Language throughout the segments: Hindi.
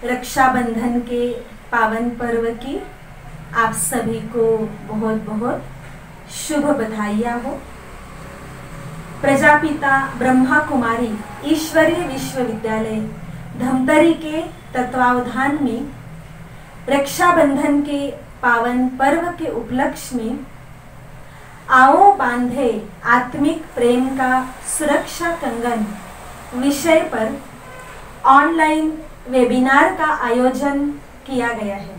रक्षाबंधन के पावन पर्व की आप सभी को बहुत बहुत शुभ बधाइयाँ हो। प्रजापिता ब्रह्मा कुमारी ईश्वरीय विश्वविद्यालय धमतरी के तत्वावधान में रक्षाबंधन के पावन पर्व के उपलक्ष्य में आओ बांधे आत्मिक प्रेम का सुरक्षा कंगन विषय पर ऑनलाइन वेबिनार का आयोजन किया गया है।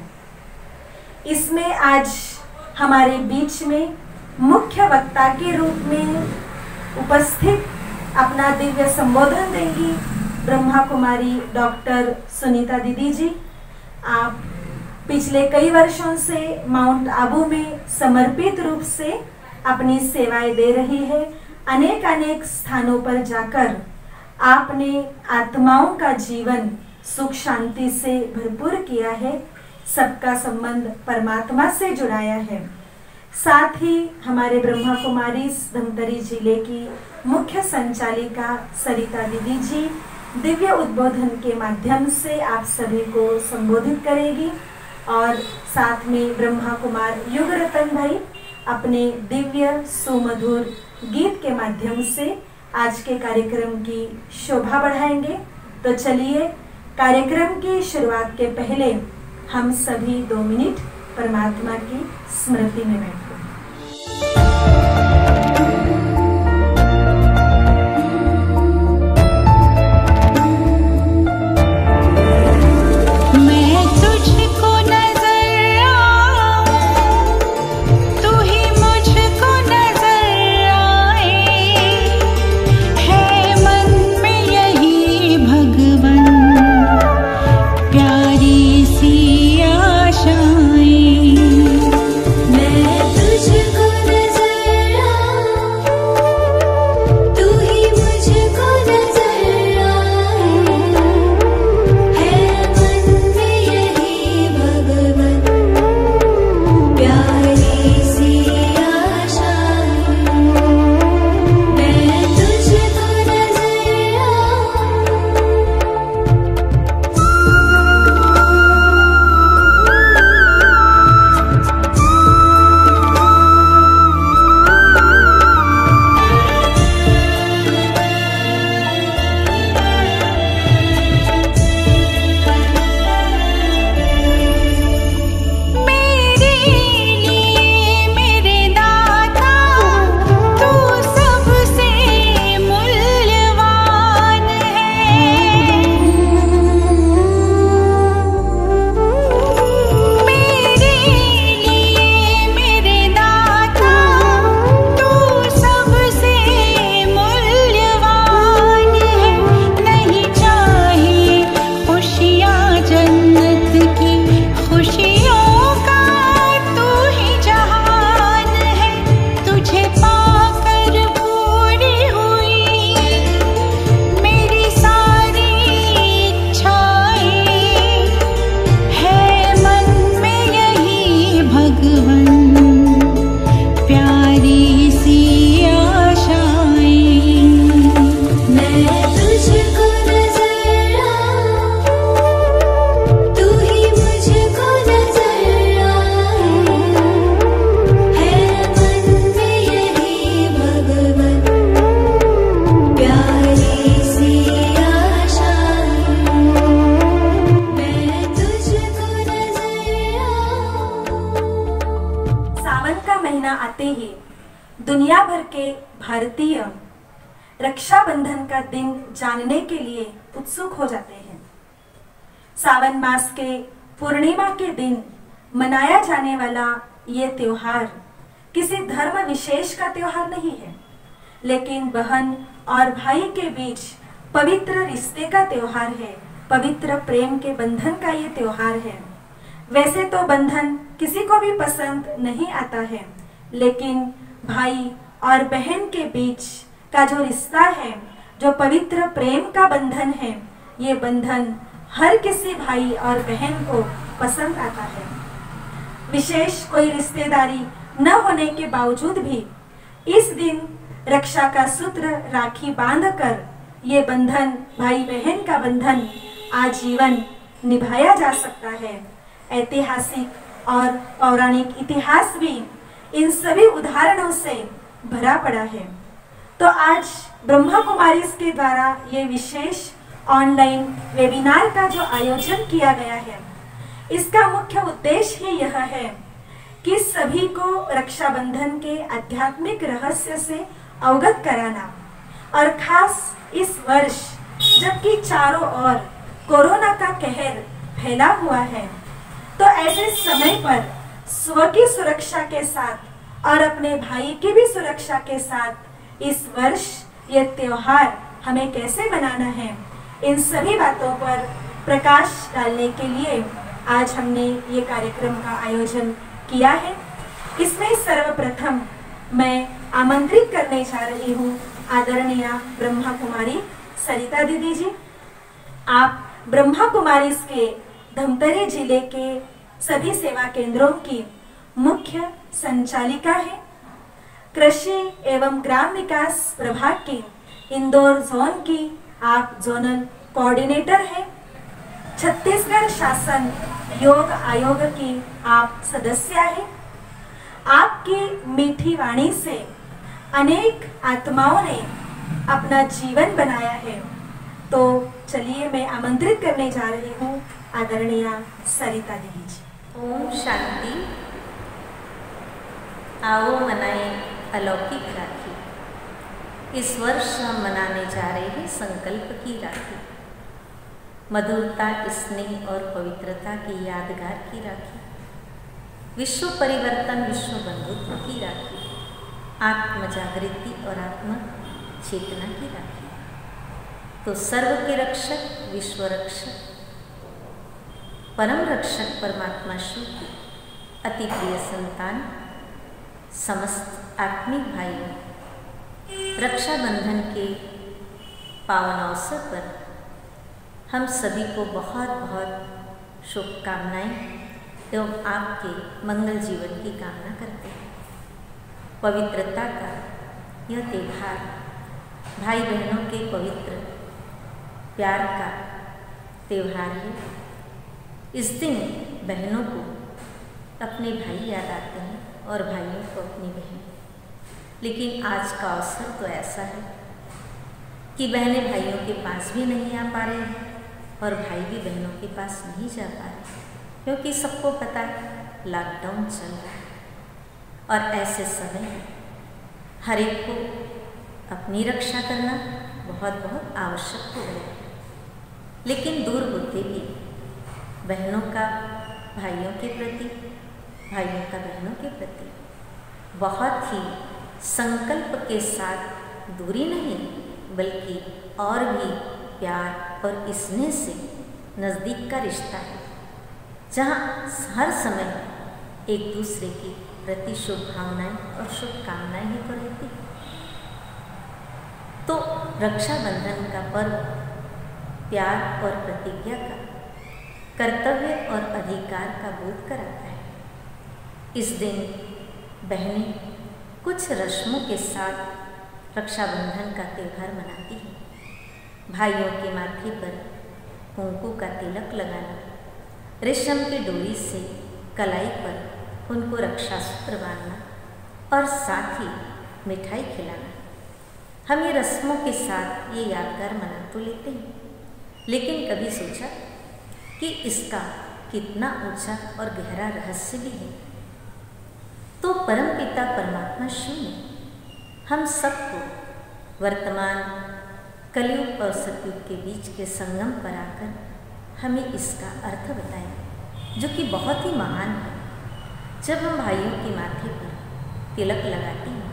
इसमें आज हमारे बीच में मुख्य वक्ता के रूप में उपस्थित अपना दिव्य संबोधन देंगी ब्रह्मा कुमारी डॉक्टर सुनीता दीदी जी। आप पिछले कई वर्षों से माउंट आबू में समर्पित रूप से अपनी सेवाएं दे रही है। अनेक स्थानों पर जाकर आपने आत्माओं का जीवन सुख शांति से भरपूर किया है, सबका संबंध परमात्मा से जुड़ाया है। साथ ही हमारे ब्रह्मा कुमारी धमतरी जिले की मुख्य संचालिका सरिता दीदी जी दिव्य उद्बोधन के माध्यम से आप सभी को संबोधित करेगी और साथ में ब्रह्मा कुमार युग रतन भाई अपने दिव्य सुमधुर गीत के माध्यम से आज के कार्यक्रम की शोभा बढ़ाएंगे। तो चलिए कार्यक्रम की शुरुआत के पहले हम सभी 2 मिनट परमात्मा की स्मृति में बैठे। दुनिया भर के भारतीय रक्षाबंधन का दिन जानने के लिए उत्सुक हो जाते हैं। सावन मास के पूर्णिमा के दिन मनाया जाने वाला ये त्योहार किसी धर्म विशेष का त्योहार नहीं है, लेकिन बहन और भाई के बीच पवित्र रिश्ते का त्योहार है, पवित्र प्रेम के बंधन का ये त्योहार है। वैसे तो बंधन किसी को भी पसंद नहीं आता है, लेकिन भाई और बहन के बीच का जो रिश्ता है, जो पवित्र प्रेम का बंधन है, ये बंधन हर किसी भाई और बहन को पसंद आता है। विशेष कोई रिश्तेदारी न होने के बावजूद भी इस दिन रक्षा का सूत्र राखी बांधकर ये बंधन, भाई बहन का बंधन आजीवन निभाया जा सकता है। ऐतिहासिक और पौराणिक इतिहास भी इन सभी उदाहरणों से भरा पड़ा है। तो आज ब्रह्मा कुमारीज के द्वारा ये विशेष ऑनलाइन वेबिनार का जो आयोजन किया गया है, इसका मुख्य उद्देश्य ही यह है कि सभी को रक्षाबंधन के आध्यात्मिक रहस्य से अवगत कराना, और खास इस वर्ष जबकि चारों ओर कोरोना का कहर फैला हुआ है, तो ऐसे समय पर स्व की सुरक्षा के साथ और अपने भाई की भी सुरक्षा के साथ इस वर्ष ये त्योहार हमें कैसे मनाना है, इन सभी बातों पर प्रकाश डालने के लिए आज हमने ये कार्यक्रम का आयोजन किया है। इसमें सर्वप्रथम मैं आमंत्रित करने जा रही हूँ आदरणीय ब्रह्मा कुमारी सरिता दीदी जी। आप ब्रह्मा कुमारीज के धमतरी जिले के सभी सेवा केंद्रों की मुख्य संचालिका है। कृषि एवं ग्राम विकास प्रभाग की इंदौर जोन की आप जोनल कोऑर्डिनेटर हैं। छत्तीसगढ़ शासन योग आयोग की आप सदस्य हैं। आपकी मीठी वाणी से अनेक आत्माओं ने अपना जीवन बनाया है। तो चलिए मैं आमंत्रित करने जा रही हूँ आदरणीय सरिता दीदी जी। ओम शांति। आओ मनाएं अलौकिक राखी। इस वर्ष हम मनाने जा रहे हैं संकल्प की राखी, मधुरता, स्नेह और पवित्रता की यादगार की राखी, विश्व परिवर्तन, विश्व बंधुत्व की राखी, आत्म जागृति और आत्म चेतना की राखी। तो सर्व के रक्षक, विश्व रक्षक, परम रक्षक परमात्मा शिव की अति प्रिय संतान समस्त आत्मिक भाइयों, रक्षाबंधन के पावन अवसर पर हम सभी को बहुत बहुत शुभकामनाएं एवं आपके मंगल जीवन की कामना करते हैं। पवित्रता का यह त्योहार, भाई बहनों के पवित्र प्यार का त्योहार है। इस दिन बहनों को अपने भाई याद आते हैं और भाइयों को अपनी बहन। लेकिन आज का अवसर तो ऐसा है कि बहनें भाइयों के पास भी नहीं आ पा रहे हैं और भाई भी बहनों के पास नहीं जा पा रहे, क्योंकि सबको पता है लॉकडाउन चल रहा है। और ऐसे समय हर एक को अपनी रक्षा करना बहुत बहुत आवश्यक हो गया है। लेकिन दूर होते भी बहनों का भाइयों के प्रति, भाइयों का बहनों के प्रति बहुत ही संकल्प के साथ दूरी नहीं, बल्कि और भी प्यार और स्नेह से नज़दीक का रिश्ता है, जहाँ हर समय एक दूसरे की प्रति शुभकामनाएं और शुभकामनाएं ही तो रहती हैं। तो रक्षाबंधन का पर्व प्यार और प्रतिज्ञा का, कर्तव्य और अधिकार का बोध कराता है। इस दिन बहनें कुछ रस्मों के साथ रक्षाबंधन का त्यौहार मनाती हैं। भाइयों के माथे पर कुंकू का तिलक लगाना, रेशम की डोरी से कलाई पर उनको रक्षा सूत्र बांधना और साथ ही मिठाई खिलाना। हम ये रस्मों के साथ ये यादगार मना तो लेते हैं, लेकिन कभी सोचा कि इसका कितना ऊंचा और गहरा रहस्य भी है। तो परमपिता परमात्मा शिव ने हम सबको वर्तमान कलयुग और सतयुग के बीच के संगम पर आकर हमें इसका अर्थ बताया, जो कि बहुत ही महान है। जब हम भाइयों के माथे पर तिलक लगाते हैं,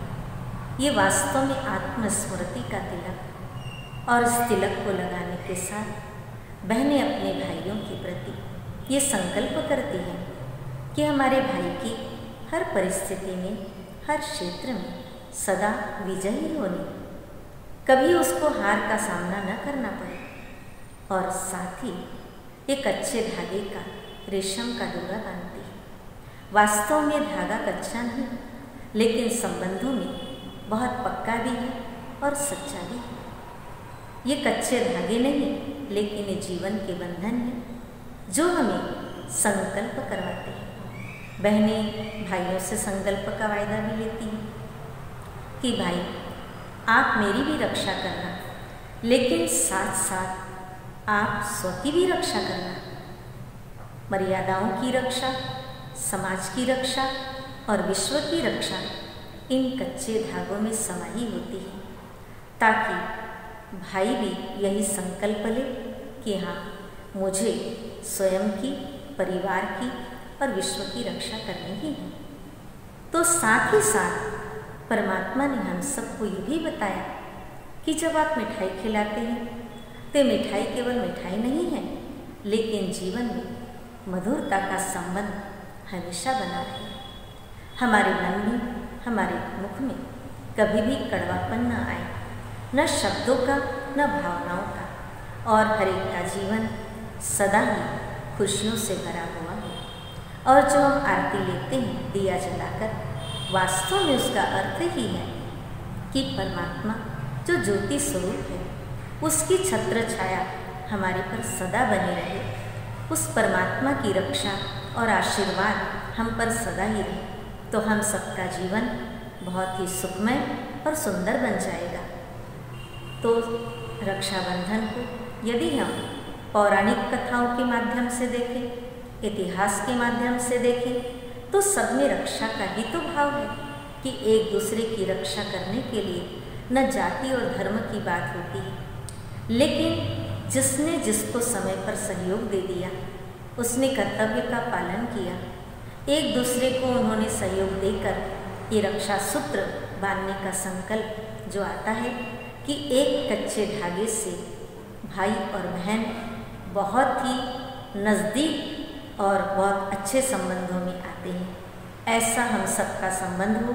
ये वास्तव में आत्मस्मृति का तिलक, और इस तिलक को लगाने के साथ बहनें अपने भाइयों के प्रति ये संकल्प करती हैं कि हमारे भाई की हर परिस्थिति में, हर क्षेत्र में सदा विजयी होने, कभी उसको हार का सामना न करना पड़े। और साथ ही एक अच्छे धागे का, रेशम का डोरा बांधती है। वास्तव में धागा कच्चा नहीं, लेकिन संबंधों में बहुत पक्का भी है और सच्चा भी है। ये कच्चे धागे नहीं, लेकिन ये जीवन के बंधन हैं। जो हमें संकल्प करवाते हैं। बहनें भाइयों से संकल्प का वायदा भी लेती हैं कि भाई आप मेरी भी रक्षा करना, लेकिन साथ साथ आप स्व की भी रक्षा करना। मर्यादाओं की रक्षा, समाज की रक्षा और विश्व की रक्षा इन कच्चे धागों में समाई होती है, ताकि भाई भी यही संकल्प ले कि हाँ, मुझे स्वयं की, परिवार की और विश्व की रक्षा करनी ही है। तो साथ ही साथ परमात्मा ने हम सबको ये भी बताया कि जब आप मिठाई खिलाते हैं तो मिठाई केवल मिठाई नहीं है, लेकिन जीवन में मधुरता का संबंध हमेशा बना रहे। हमारे मन में, हमारे मुख में कभी भी कड़वापन न आए, न शब्दों का न भावनाओं का, और हर एक का जीवन सदा ही खुशियों से भरा हुआ हो। और जो हम आरती लेते हैं दिया जलाकर, वास्तव में उसका अर्थ ही है कि परमात्मा जो ज्योति स्वरूप है, उसकी छत्र छाया हमारे पर सदा बनी रहे। उस परमात्मा की रक्षा और आशीर्वाद हम पर सदा ही रहे, तो हम सबका जीवन बहुत ही सुखमय और सुंदर बन जाएगा। तो रक्षाबंधन को यदि हम पौराणिक कथाओं के माध्यम से देखें, इतिहास के माध्यम से देखें, तो सब में रक्षा का ही तो भाव है कि एक दूसरे की रक्षा करने के लिए न जाति और धर्म की बात होती है, लेकिन जिसने जिसको समय पर सहयोग दे दिया, उसने कर्तव्य का पालन किया। एक दूसरे को उन्होंने सहयोग देकर ये रक्षा सूत्र बांधने का संकल्प जो आता है कि एक कच्चे धागे से भाई और बहन बहुत ही नज़दीक और बहुत अच्छे संबंधों में आते हैं। ऐसा हम सबका संबंध हो,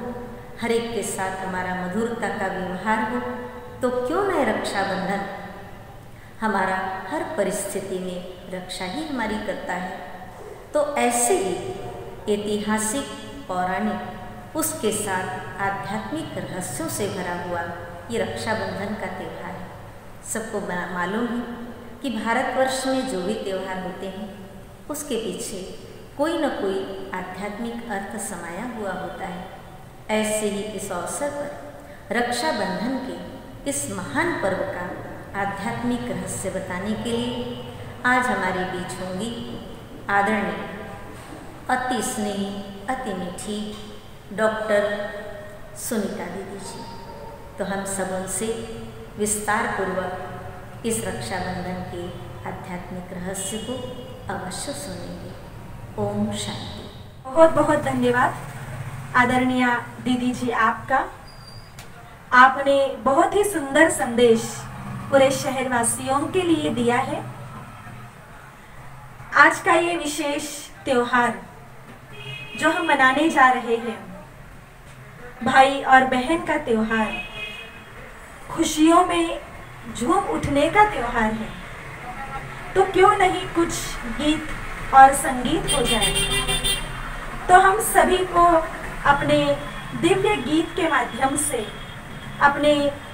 हर एक के साथ हमारा मधुरता का व्यवहार हो, तो क्यों न रक्षाबंधन हमारा हर परिस्थिति में रक्षा ही हमारी करता है। तो ऐसे ही ऐतिहासिक, पौराणिक, उसके साथ आध्यात्मिक रहस्यों से भरा हुआ ये रक्षाबंधन का त्यौहार है। सबको मालूम है कि भारतवर्ष में जो भी त्यौहार होते हैं उसके पीछे कोई न कोई आध्यात्मिक अर्थ समाया हुआ होता है। ऐसे ही इस अवसर पर रक्षाबंधन के इस महान पर्व का आध्यात्मिक रहस्य बताने के लिए आज हमारे बीच होंगी आदरणीय, अति स्नेही, अति मीठी डॉक्टर सुनीता दीदी जी। तो हम सब उनसे विस्तार पूर्वक इस रक्षाबंधन के आध्यात्मिक रहस्य को अवश्य सुनेंगे। ओम शांति। बहुत बहुत धन्यवाद आदरणीय दीदी जी आपका। आपने बहुत ही सुंदर संदेश पूरे शहरवासियों के लिए दिया है। आज का ये विशेष त्योहार जो हम मनाने जा रहे हैं, भाई और बहन का त्योहार, खुशियों में झूम उठने का त्योहार है, तो क्यों नहीं कुछ गीत और संगीत हो जाए। तो हम सभी को अपने दिव्य गीत के माध्यम से, अपने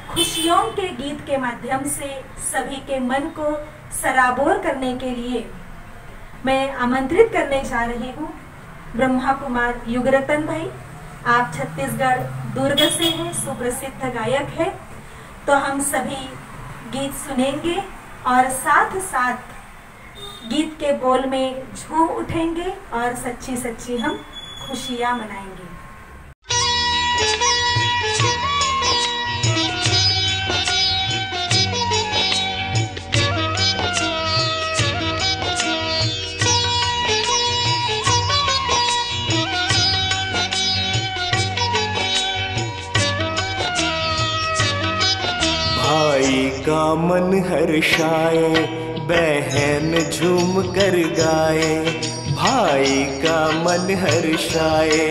खुशियों के गीत के माध्यम से सभी के मन को सराबोर करने के लिए मैं आमंत्रित करने जा रही हूँ ब्रह्मा कुमार युगरतन भाई। आप छत्तीसगढ़ दुर्ग से हैं, सुप्रसिद्ध गायक है। तो हम सभी गीत सुनेंगे और साथ साथ गीत के बोल में झूम उठेंगे और सच्ची सच्ची हम खुशियाँ मनाएंगे। भाई का मन हर्षाए, बहन झूम कर गाए। भाई का मन हर्षाए,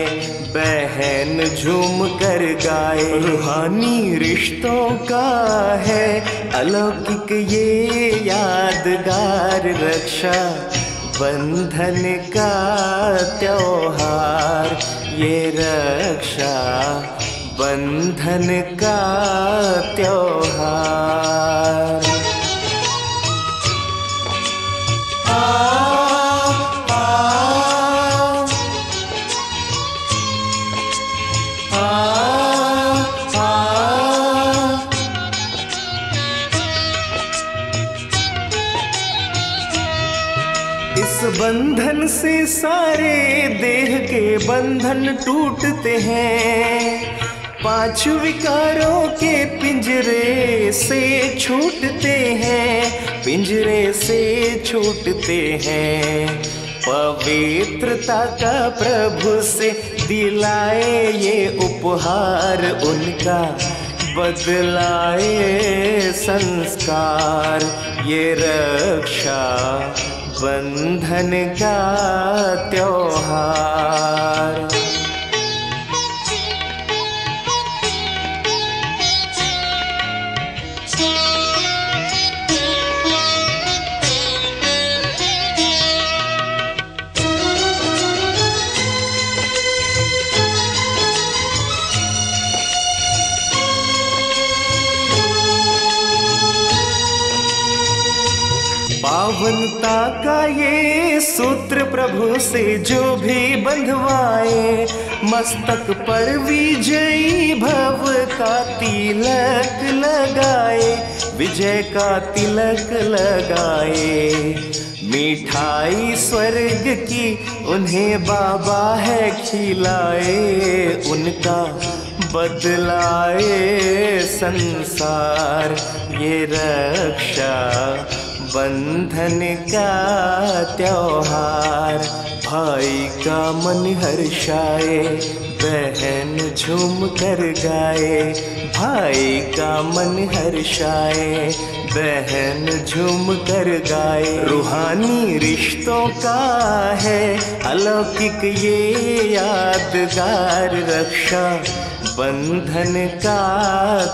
बहन झूम कर गाए। रूहानी रिश्तों का है अलौकिक ये यादगार, रक्षा बंधन का त्योहार, ये रक्षा बंधन का त्योहार। इस बंधन से सारे देह के बंधन टूटते हैं, 5 विकारों के पिंजरे से छूटते हैं, पिंजरे से छूटते हैं। पवित्रता का प्रभु से दिलाए ये उपहार, उनका बदलाए संस्कार। ये रक्षा बंधन का त्योहार। पावनता का ये सूत्र प्रभु से जो भी बंधवाए, मस्तक पर विजयी भव का तिलक लगाए, विजय का तिलक लगाए। मिठाई स्वर्ग की उन्हें बाबा है खिलाए, उनका बदलाए संसार। ये रक्षा बंधन का त्योहार। भाई का मन हर्षाए, बहन झूम कर गाए, भाई का मन हर्षाए, बहन झूम कर गाए। रूहानी रिश्तों का है अलौकिक ये यादगार, रक्षा बंधन का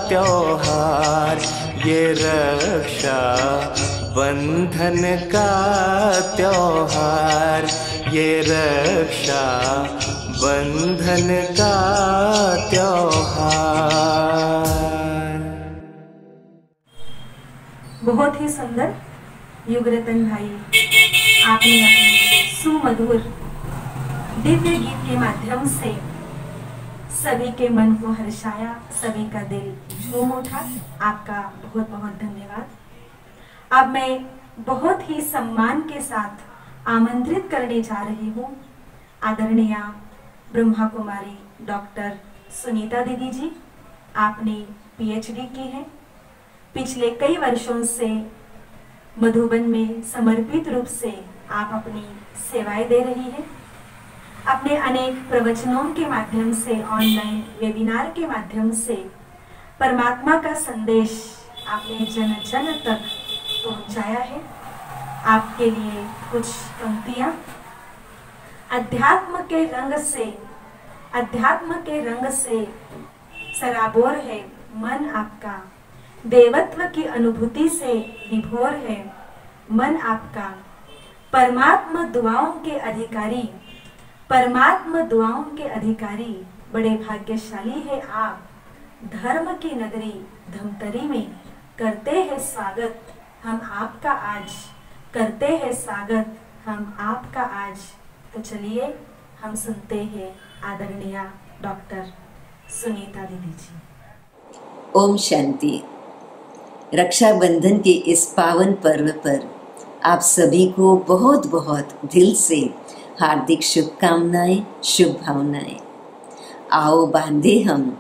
त्योहार। ये रक्षा बंधन का त्योहार, ये रक्षा बंधन का त्योहार। बहुत ही सुंदर युगरतन भाई, आपने अपने सुमधुर दिव्य गीत के माध्यम से सभी के मन को हर्षाया, सभी का दिल झूम उठा। आपका बहुत बहुत धन्यवाद। अब मैं बहुत ही सम्मान के साथ आमंत्रित करने जा रही हूँ आदरणीय ब्रह्मा कुमारी डॉक्टर सुनीता दीदी जी। आपने पीएचडी की है, पिछले कई वर्षों से मधुबन में समर्पित रूप से आप अपनी सेवाएं दे रही हैं। अपने अनेक प्रवचनों के माध्यम से, ऑनलाइन वेबिनार के माध्यम से परमात्मा का संदेश आपने जन जन तक पहुंचाया है। आपके लिए कुछ पंक्तियां। अध्यात्म के रंग से सराबोर है मन आपका, देवत्व की अनुभूति से विभोर है मन आपका। परमात्मा दुआओं के अधिकारी बड़े भाग्यशाली है आप। धर्म की नगरी धमतरी में करते हैं स्वागत हम आपका आज, करते हैं स्वागत हम आपका आज। तो चलिए हम सुनते हैं आदरणीय डॉक्टर सुनीता दीदी जी। ओम शांति। रक्षाबंधन के इस पावन पर्व पर आप सभी को बहुत बहुत दिल से हार्दिक शुभकामनाएं, शुभ भावनाएं। आओ बांधे हम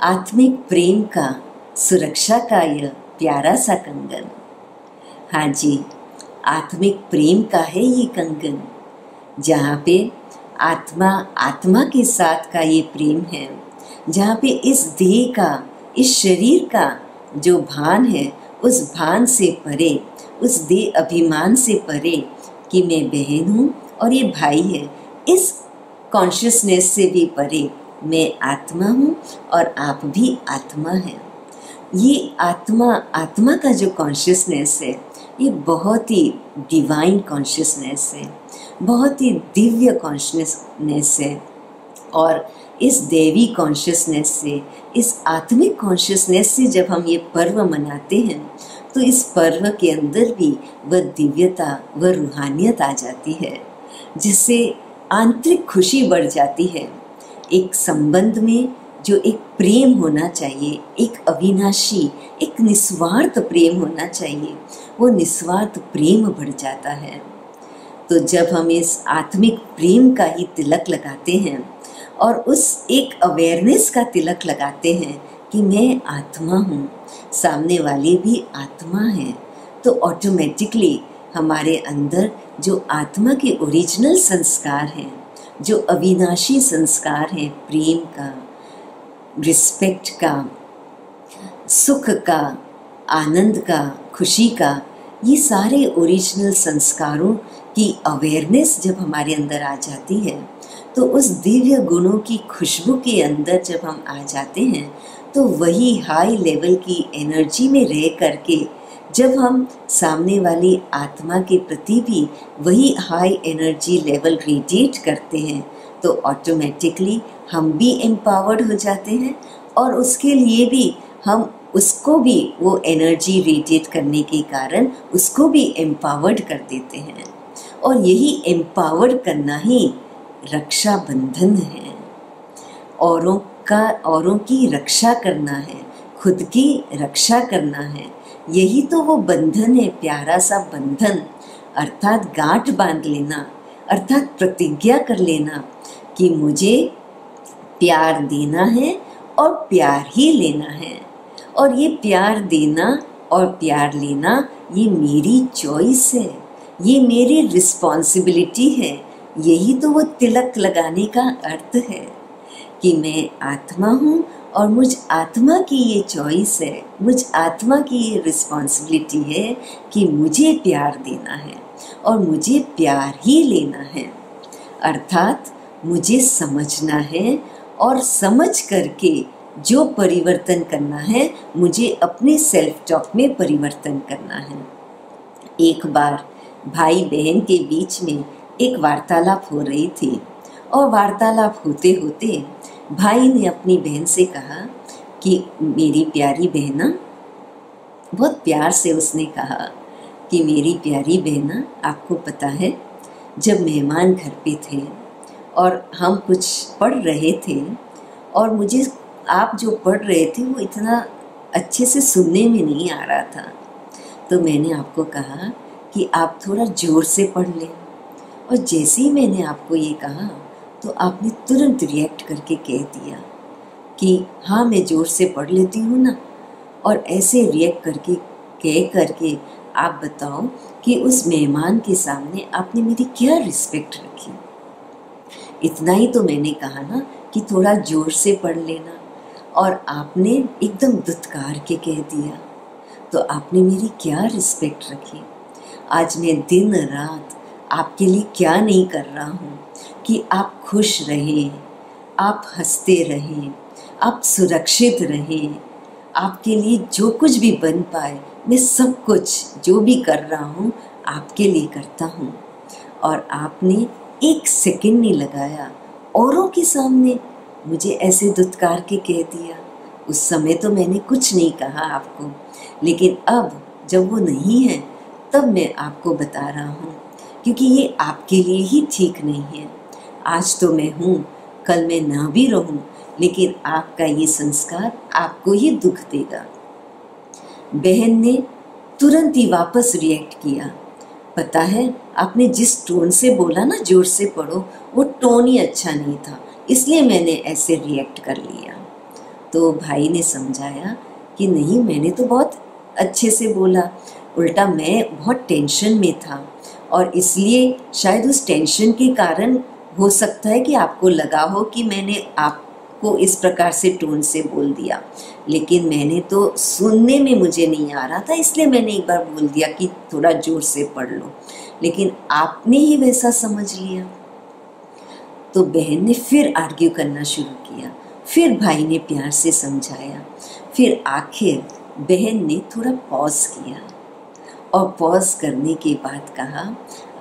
आत्मिक प्रेम का, सुरक्षा का यह प्यारा सा कंगन। हाँ जी, आत्मिक प्रेम का है ये कंगन, जहाँ पे आत्मा के साथ का ये प्रेम है, जहाँ पे इस देह का, इस शरीर का जो भान है, उस भान से परे, उस देह अभिमान से परे कि मैं बहन हूँ और ये भाई है, इस कॉन्शियसनेस से भी परे मैं आत्मा हूँ और आप भी आत्मा हैं। ये आत्मा का जो कॉन्शियसनेस है, ये बहुत ही डिवाइन कॉन्शियसनेस है, बहुत ही दिव्य कॉन्शियसनेस है। और इस देवी कॉन्शियसनेस से, इस आत्मिक कॉन्शियसनेस से जब हम ये पर्व मनाते हैं, तो इस पर्व के अंदर भी वह दिव्यता, वह रूहानियत आ जाती है, जिससे आंतरिक खुशी बढ़ जाती है। एक संबंध में जो एक प्रेम होना चाहिए, एक अविनाशी, एक निस्वार्थ प्रेम होना चाहिए, वो निस्वार्थ प्रेम बढ़ जाता है। तो जब हम इस आत्मिक प्रेम का ही तिलक लगाते हैं और उस एक अवेयरनेस का तिलक लगाते हैं कि मैं आत्मा हूँ, सामने वाले भी आत्मा है, तो ऑटोमेटिकली हमारे अंदर जो आत्मा के ओरिजिनल संस्कार हैं, जो अविनाशी संस्कार हैं, प्रेम का, रिस्पेक्ट का, सुख का, आनंद का, खुशी का, ये सारे ओरिजिनल संस्कारों की अवेयरनेस जब हमारे अंदर आ जाती है, तो उस दिव्य गुणों की खुशबू के अंदर जब हम आ जाते हैं, तो वही हाई लेवल की एनर्जी में रह करके जब हम सामने वाली आत्मा के प्रति भी वही हाई एनर्जी लेवल रेडिएट करते हैं, तो ऑटोमेटिकली हम भी एम्पावर्ड हो जाते हैं और उसके लिए भी हम उसको भी वो एनर्जी रेडिएट करने के कारण उसको भी एम्पावर्ड कर देते हैं। और यही एम्पावर्ड करना ही रक्षा बंधन है। औरों की रक्षा करना है, खुद की रक्षा करना है, यही तो वो बंधन है, प्यारा सा बंधन। अर्थात गांठ बांध लेना, अर्थात प्रतिज्ञा कर लेना कि मुझे प्यार देना है और प्यार ही लेना है, और ये प्यार देना और प्यार लेना ये मेरी चॉइस है, ये मेरी रिस्पॉन्सिबिलिटी है। यही तो वो तिलक लगाने का अर्थ है कि मैं आत्मा हूँ और मुझ आत्मा की ये चॉइस है, मुझ आत्मा की ये रिस्पॉन्सिबिलिटी है कि मुझे प्यार देना है और मुझे प्यार ही लेना है। अर्थात मुझे समझना है और समझ करके जो परिवर्तन करना है, मुझे अपने सेल्फ टॉक में परिवर्तन करना है। एक बार भाई बहन के बीच में एक वार्तालाप हो रही थी और वार्तालाप होते होते भाई ने अपनी बहन से कहा कि मेरी प्यारी बहना, बहुत प्यार से उसने कहा कि मेरी प्यारी बहना, आपको पता है जब मेहमान घर पे थे और हम कुछ पढ़ रहे थे और मुझे आप जो पढ़ रहे थे वो इतना अच्छे से सुनने में नहीं आ रहा था, तो मैंने आपको कहा कि आप थोड़ा ज़ोर से पढ़ लें। और जैसे ही मैंने आपको ये कहा तो आपने तुरंत रिएक्ट करके कह दिया कि हाँ मैं ज़ोर से पढ़ लेती हूँ ना। और ऐसे रिएक्ट करके कह करके आप बताओ कि उस मेहमान के सामने आपने मेरी क्या रिस्पेक्ट रखी। इतना ही तो मैंने कहा ना कि थोड़ा ज़ोर से पढ़ लेना, और आपने एकदम दुत्कार के कह दिया, तो आपने मेरी क्या रिस्पेक्ट रखी। आज मैं दिन रात आपके लिए क्या नहीं कर रहा हूँ कि आप खुश रहें, आप हंसते रहें, आप सुरक्षित रहें। आपके लिए जो कुछ भी बन पाए, मैं सब कुछ जो भी कर रहा हूँ आपके लिए करता हूँ। और आपने एक सेकंड नहीं लगाया, औरों के सामने मुझे ऐसे दुत्कार के कह दिया। उस समय तो मैंने कुछ नहीं कहा आपको, लेकिन अब जब वो नहीं है तब मैं आपको बता रहा हूँ, क्योंकि ये आपके लिए ही ठीक नहीं है। आज तो मैं हूँ, कल मैं ना भी रहूँ, लेकिन आपका ये संस्कार आपको ही दुख देगा। बहन ने तुरंत ही वापस रिएक्ट किया। पता है, आपने जिस टोन से बोला ना जोर से पढ़ो, वो टोन ही अच्छा नहीं था, इसलिए मैंने ऐसे रिएक्ट कर लिया। तो भाई ने समझाया कि नहीं, मैंने तो बहुत अच्छे से बोला, उल्टा मैं बहुत टेंशन में था और इसलिए शायद उस टेंशन के कारण हो सकता है कि आपको लगा हो कि मैंने आपको इस प्रकार से टोन से बोल दिया, लेकिन मैंने तो सुनने में मुझे नहीं आ रहा था, इसलिए मैंने एक बार बोल दिया कि थोड़ा जोर से पढ़ लो, लेकिन आपने ही वैसा समझ लिया। तो बहन ने फिर आर्ग्यू करना शुरू किया, फिर भाई ने प्यार से समझाया, फिर आखिर बहन ने थोड़ा पॉज किया और पॉज करने के बाद कहा,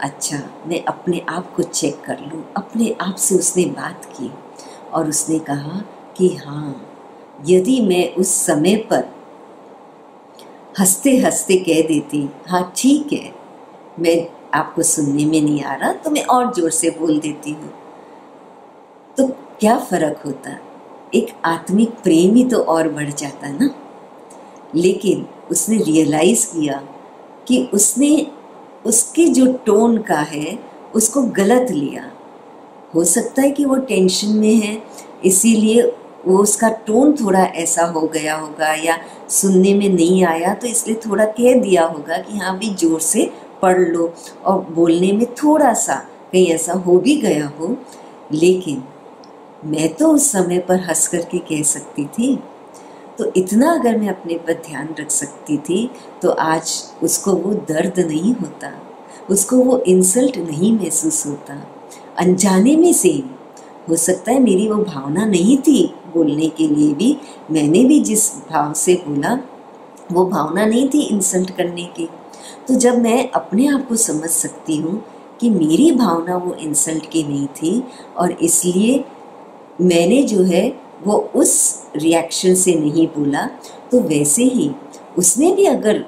अच्छा मैं अपने आप को चेक कर लूँ। अपने आप से उसने बात की और उसने कहा कि हाँ, यदि मैं उस समय पर हंसते हंसते कह देती हाँ ठीक है, मैं आपको सुनने में नहीं आ रहा तो मैं और ज़ोर से बोल देती हूँ, तो क्या फ़र्क होता, एक आत्मिक प्रेम ही तो और बढ़ जाता ना। लेकिन उसने रियलाइज़ किया कि उसने उसके जो टोन का है उसको गलत लिया। हो सकता है कि वो टेंशन में है, इसीलिए वो उसका टोन थोड़ा ऐसा हो गया होगा, या सुनने में नहीं आया तो इसलिए थोड़ा कह दिया होगा कि हाँ भी जोर से पढ़ लो, और बोलने में थोड़ा सा कहीं ऐसा हो भी गया हो। लेकिन मैं तो उस समय पर हंस करके कह सकती थी। तो इतना अगर मैं अपने पर ध्यान रख सकती थी तो आज उसको वो दर्द नहीं होता, उसको वो इंसल्ट नहीं महसूस होता। अनजाने में से हो सकता है मेरी वो भावना नहीं थी बोलने के लिए भी, मैंने भी जिस भाव से बोला वो भावना नहीं थी इंसल्ट करने की। तो जब मैं अपने आप को समझ सकती हूँ कि मेरी भावना वो इंसल्ट की नहीं थी, और इसलिए मैंने जो है वो उस रिएक्शन से नहीं बोला, तो वैसे ही उसने भी अगर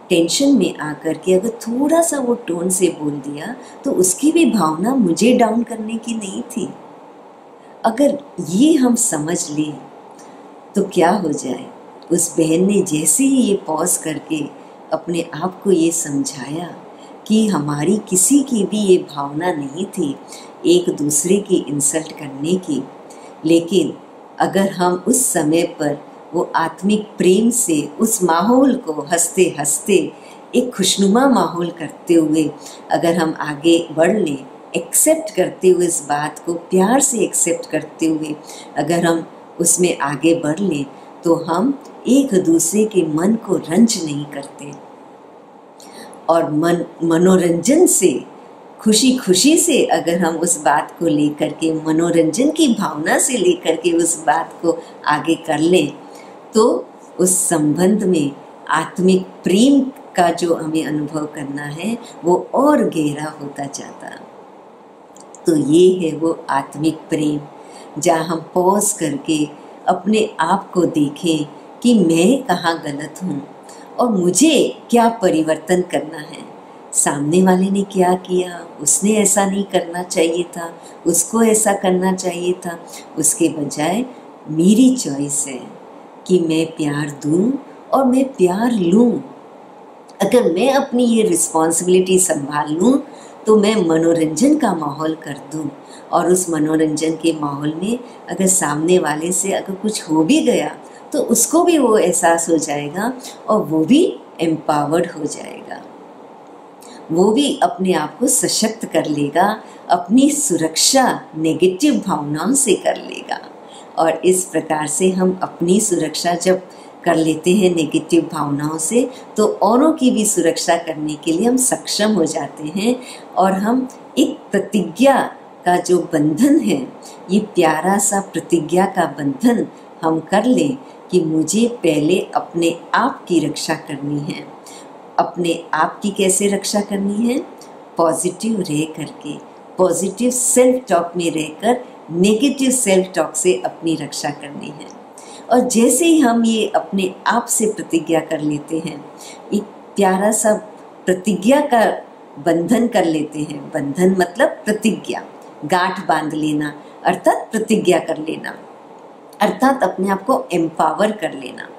टेंशन में आकर के अगर थोड़ा सा वो टोन से बोल दिया तो उसकी भी भावना मुझे डाउन करने की नहीं थी। अगर ये हम समझ लें तो क्या हो जाए। उस बहन ने जैसे ही ये पॉज करके अपने आप को ये समझाया कि हमारी किसी की भी ये भावना नहीं थी एक दूसरे की इंसल्ट करने की, लेकिन अगर हम उस समय पर वो आत्मिक प्रेम से उस माहौल को हंसते हंसते एक खुशनुमा माहौल करते हुए अगर हम आगे बढ़ लें, एक्सेप्ट करते हुए इस बात को प्यार से एक्सेप्ट करते हुए अगर हम उसमें आगे बढ़ लें, तो हम एक दूसरे के मन को रंज नहीं करते, और मनोरंजन से खुशी खुशी से अगर हम उस बात को लेकर के मनोरंजन की भावना से लेकर के उस बात को आगे कर लें, तो उस संबंध में आत्मिक प्रेम का जो हमें अनुभव करना है वो और गहरा होता जाता। तो ये है वो आत्मिक प्रेम, जहाँ हम पॉज करके अपने आप को देखें कि मैं कहाँ गलत हूँ और मुझे क्या परिवर्तन करना है। सामने वाले ने क्या किया, उसने ऐसा नहीं करना चाहिए था, उसको ऐसा करना चाहिए था, उसके बजाय मेरी चॉइस है कि मैं प्यार दूं और मैं प्यार लूं। अगर मैं अपनी ये रिस्पॉन्सिबिलिटी संभाल लूं तो मैं मनोरंजन का माहौल कर दूं, और उस मनोरंजन के माहौल में अगर सामने वाले से अगर कुछ हो भी गया तो उसको भी वो एहसास हो जाएगा और वो भी एम्पावर्ड हो जाएगा, वो भी अपने आप को सशक्त कर लेगा, अपनी सुरक्षा नेगेटिव भावनाओं से कर लेगा। और इस प्रकार से हम अपनी सुरक्षा जब कर लेते हैं नेगेटिव भावनाओं से, तो औरों की भी सुरक्षा करने के लिए हम सक्षम हो जाते हैं। और हम एक प्रतिज्ञा का जो बंधन है, ये प्यारा सा प्रतिज्ञा का बंधन हम कर लें कि मुझे पहले अपने आप की रक्षा करनी है। अपने आप की कैसे रक्षा करनी है? पॉजिटिव रह करके, पॉजिटिव सेल्फ टॉक में रहकर नेगेटिव सेल्फ टॉक से अपनी रक्षा करनी है। और जैसे ही हम ये अपने आप से प्रतिज्ञा कर लेते हैं, एक प्यारा सा प्रतिज्ञा का बंधन कर लेते हैं। बंधन मतलब प्रतिज्ञा, गांठ बांध लेना, अर्थात प्रतिज्ञा कर लेना, अर्थात अपने आप को एम्पावर कर लेना।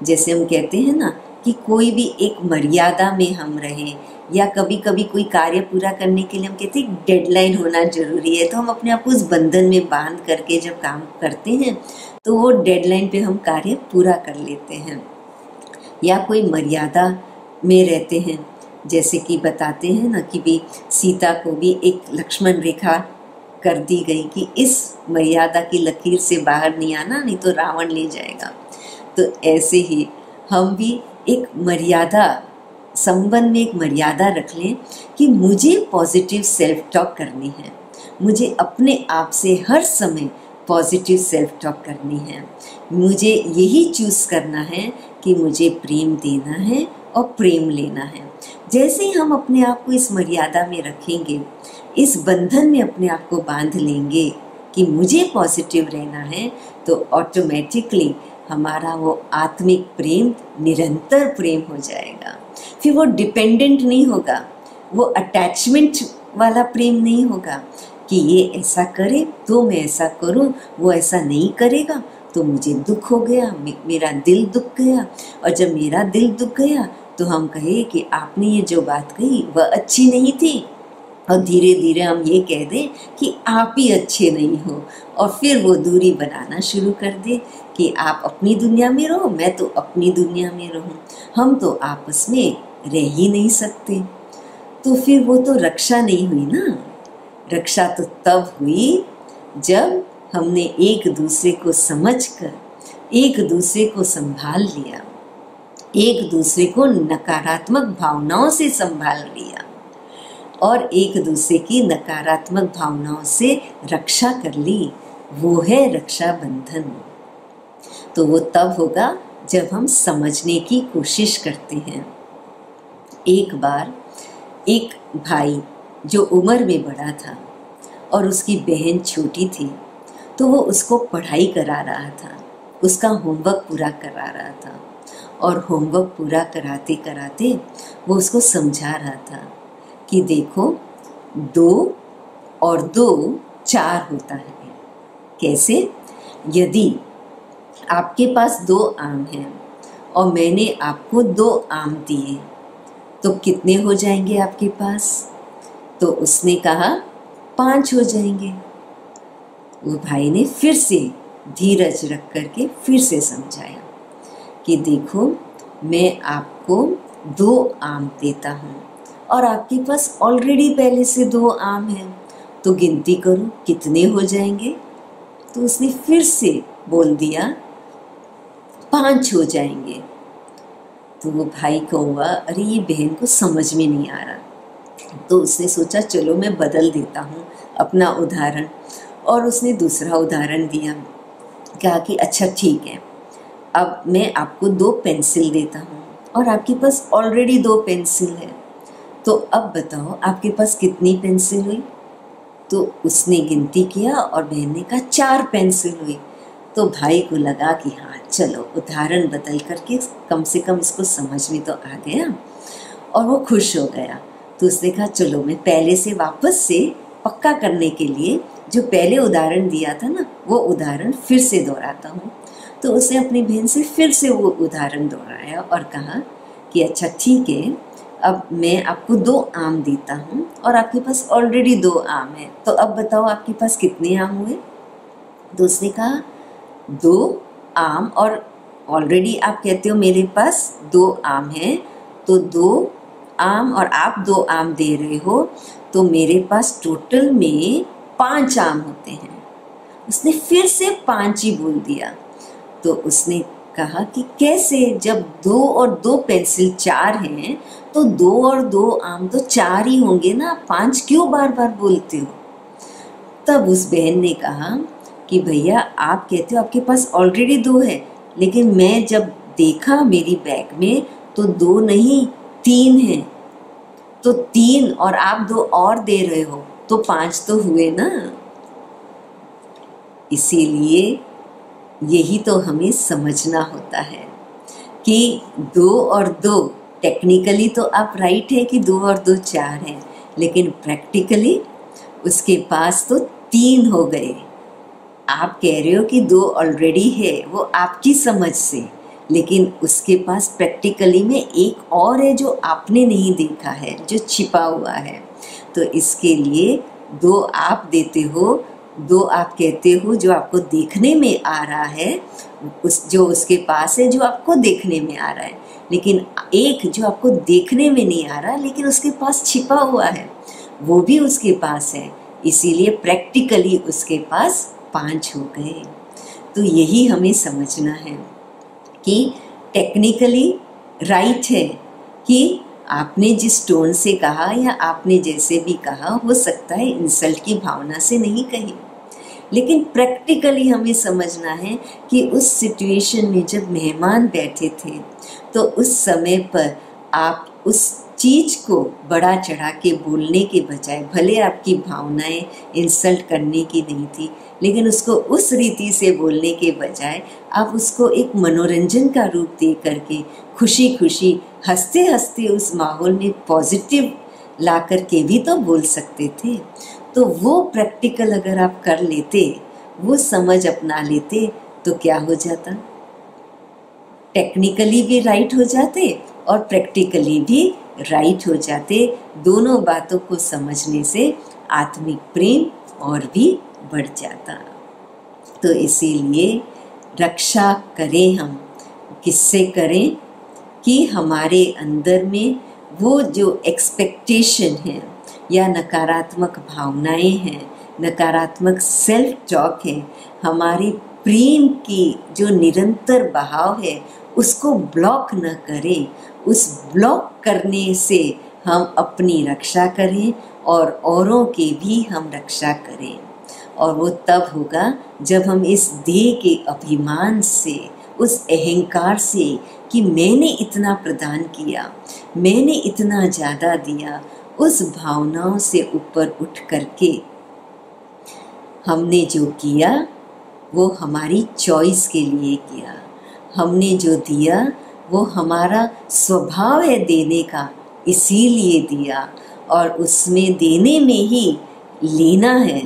जैसे हम कहते हैं ना कि कोई भी एक मर्यादा में हम रहें, या कभी कभी कोई कार्य पूरा करने के लिए हम कहते हैं डेडलाइन होना जरूरी है, तो हम अपने आप को उस बंधन में बांध करके जब काम करते हैं तो वो डेडलाइन पे हम कार्य पूरा कर लेते हैं। या कोई मर्यादा में रहते हैं, जैसे कि बताते हैं ना कि भी सीता को भी एक लक्ष्मण रेखा कर दी गई कि इस मर्यादा की लकीर से बाहर नहीं आना, नहीं तो रावण ले जाएगा। तो ऐसे ही हम भी एक मर्यादा, संबंध में एक मर्यादा रख लें कि मुझे पॉजिटिव सेल्फ टॉक करनी है, मुझे अपने आप से हर समय पॉजिटिव सेल्फ टॉक करनी है। मुझे यही चूज़ करना है कि मुझे प्रेम देना है और प्रेम लेना है। जैसे ही हम अपने आप को इस मर्यादा में रखेंगे, इस बंधन में अपने आप को बांध लेंगे कि मुझे पॉजिटिव रहना है, तो ऑटोमेटिकली हमारा वो आत्मिक प्रेम निरंतर प्रेम हो जाएगा। फिर वो डिपेंडेंट नहीं होगा, वो अटैचमेंट वाला प्रेम नहीं होगा कि ये ऐसा करे तो मैं ऐसा करूं, वो ऐसा नहीं करेगा तो मुझे दुख हो गया, मेरा दिल दुख गया। और जब मेरा दिल दुख गया तो हम कहे कि आपने ये जो बात कही वह अच्छी नहीं थी, और धीरे धीरे हम ये कह दें कि आप ही अच्छे नहीं हो, और फिर वो दूरी बनाना शुरू कर दे कि आप अपनी दुनिया में रहो, मैं तो अपनी दुनिया में रहूं, हम तो आपस में रह ही नहीं सकते। तो फिर वो तो रक्षा नहीं हुई ना। रक्षा तो तब हुई जब हमने एक दूसरे को समझकर एक दूसरे को संभाल लिया, एक दूसरे को नकारात्मक भावनाओं से संभाल लिया और एक दूसरे की नकारात्मक भावनाओं से रक्षा कर ली। वो है रक्षा बंधन। तो वो तब होगा जब हम समझने की कोशिश करते हैं। एक बार एक भाई जो उम्र में बड़ा था और उसकी बहन छोटी थी, तो वो उसको पढ़ाई करा रहा था, उसका होमवर्क पूरा करा रहा था, और होमवर्क पूरा कराते कराते वो उसको समझा रहा था कि देखो 2 और 2 4 होता है। कैसे? यदि आपके पास 2 आम हैं और मैंने आपको 2 आम दिए तो कितने हो जाएंगे आपके पास? तो उसने कहा 5 हो जाएंगे। वो भाई ने फिर से धीरज रख करके फिर से समझाया कि देखो मैं आपको 2 आम देता हूँ और आपके पास ऑलरेडी पहले से 2 आम हैं, तो गिनती करो कितने हो जाएंगे। तो उसने फिर से बोल दिया 5 हो जाएंगे। तो वो भाई को हुआ अरे ये बहन को समझ में नहीं आ रहा। तो उसने सोचा चलो मैं बदल देता हूँ अपना उदाहरण, और उसने दूसरा उदाहरण दिया। कहा कि अच्छा ठीक है, अब मैं आपको 2 पेंसिल देता हूँ और आपके पास ऑलरेडी 2 पेंसिल है, तो अब बताओ आपके पास कितनी पेंसिल हुई? तो उसने गिनती किया और बहन ने कहा 4 पेंसिल हुई। तो भाई को लगा कि हाँ चलो उदाहरण बदल करके कम से कम इसको समझ में तो आ गया, और वो खुश हो गया। तो उसने कहा चलो मैं पहले से वापस से पक्का करने के लिए जो पहले उदाहरण दिया था ना, वो उदाहरण फिर से दोहराता हूँ। तो उसने अपनी बहन से फिर से वो उदाहरण दोहराया और कहा कि अच्छा ठीक है, अब मैं आपको 2 आम देता हूँ और आपके पास ऑलरेडी 2 आम है, तो अब बताओ आपके पास कितने आम हुए? तो उसने कहा 2 आम, और ऑलरेडी आप कहते हो मेरे पास 2 आम हैं, तो 2 आम और आप 2 आम दे रहे हो, तो मेरे पास टोटल में 5 आम होते हैं। उसने फिर से 5 ही बोल दिया। तो उसने कहा कि कैसे, जब 2 और 2 पेंसिल 4 हैं, तो 2 और 2 आम तो 4 ही होंगे ना, 5 क्यों बार बार बोलते हो? तब उस बहन ने कहा कि भैया आप कहते हो आपके पास ऑलरेडी 2 है, लेकिन मैं जब देखा मेरी बैग में तो 2 नहीं 3 हैं, तो 3 और आप 2 और दे रहे हो तो 5 तो हुए ना। इसीलिए यही तो हमें समझना होता है कि 2 और 2 टेक्निकली तो आप राइट है कि 2 और 2 4 हैं, लेकिन प्रैक्टिकली उसके पास तो 3 हो गए। आप कह रहे हो कि 2 ऑलरेडी है, वो आपकी समझ से, लेकिन उसके पास प्रैक्टिकली में एक और है जो आपने नहीं देखा है, जो छिपा हुआ है। तो इसके लिए 2 आप देते हो, 2 आप कहते हो जो आपको देखने में आ रहा है, जो उसके पास है जो आपको देखने में आ रहा है, लेकिन एक जो आपको देखने में नहीं आ रहा लेकिन उसके पास छिपा हुआ है, वो भी उसके पास है। इसीलिए प्रैक्टिकली उसके पास 5 हो गए। तो यही हमें समझना है कि टेक्निकली राइट है कि आपने जिस टोन से कहा या आपने जैसे भी कहा, हो सकता है इंसल्ट की भावना से नहीं कही, लेकिन प्रैक्टिकली हमें समझना है कि उस सिचुएशन में जब मेहमान बैठे थे तो उस समय पर आप उस चीज़ को बढ़ा चढ़ा के बोलने के बजाय, भले आपकी भावनाएं इंसल्ट करने की नहीं थी, लेकिन उसको उस रीति से बोलने के बजाय आप उसको एक मनोरंजन का रूप दे करके खुशी खुशी हंसते हंसते उस माहौल में पॉजिटिव ला कर के भी तो बोल सकते थे। तो वो प्रैक्टिकल अगर आप कर लेते, वो समझ अपना लेते, तो क्या हो जाता? टेक्निकली भी राइट हो जाते और प्रैक्टिकली भी राइट हो जाते। दोनों बातों को समझने से आत्मिक प्रेम और भी बढ़ जाता। तो इसीलिए रक्षा करें, हम किससे करें कि हमारे अंदर में वो जो एक्सपेक्टेशन है या नकारात्मक भावनाएं हैं, नकारात्मक सेल्फ टॉक है, हमारे प्रेम की जो निरंतर बहाव है उसको ब्लॉक न करें। उस ब्लॉक करने से हम अपनी रक्षा करें और औरों की भी हम रक्षा करें। और वो तब होगा जब हम इस देह के अभिमान से, उस अहंकार से कि मैंने इतना प्रदान किया, मैंने इतना ज़्यादा दिया, उस भावनाओं से ऊपर उठ करके हमने जो किया वो हमारी चॉइस के लिए किया। हमने जो दिया वो हमारा स्वभाव है देने का, इसीलिए दिया और उसमें देने में ही लेना है।